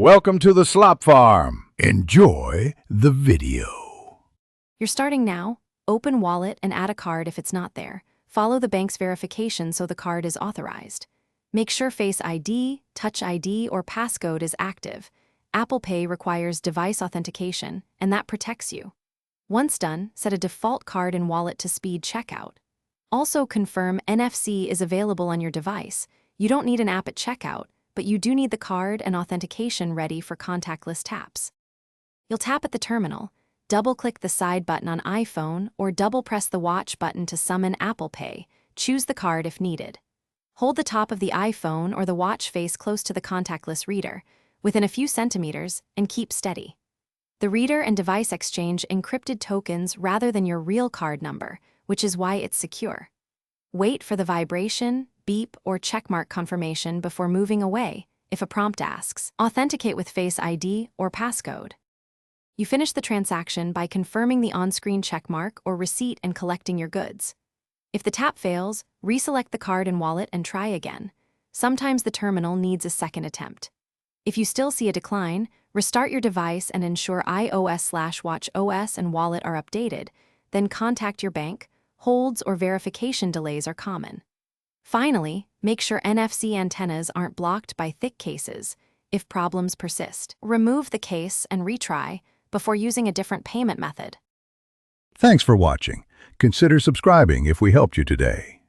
Welcome to the Slop Farm. Enjoy the video. You're starting now. Open wallet and add a card if it's not there. Follow the bank's verification so the card is authorized. Make sure Face ID, Touch ID, or passcode is active. Apple Pay requires device authentication, and that protects you. Once done, set a default card and wallet to speed checkout. Also confirm NFC is available on your device. You don't need an app at checkout, but you do need the card and authentication ready for contactless taps. You'll tap at the terminal, double-click the side button on iPhone, or double-press the watch button to summon Apple Pay. Choose the card if needed. Hold the top of the iPhone or the watch face close to the contactless reader, within a few centimeters, and keep steady. The reader and device exchange encrypted tokens rather than your real card number, which is why it's secure. Wait for the vibration, beep, or checkmark confirmation before moving away if a prompt asks. Authenticate with Face ID or passcode. You finish the transaction by confirming the on-screen checkmark or receipt and collecting your goods. If the tap fails, reselect the card and wallet and try again. Sometimes the terminal needs a second attempt. If you still see a decline, restart your device and ensure iOS/watchOS and wallet are updated, then contact your bank. Holds or verification delays are common. Finally, make sure NFC antennas aren't blocked by thick cases. If problems persist, remove the case and retry before using a different payment method. Thanks for watching. Consider subscribing if we helped you today.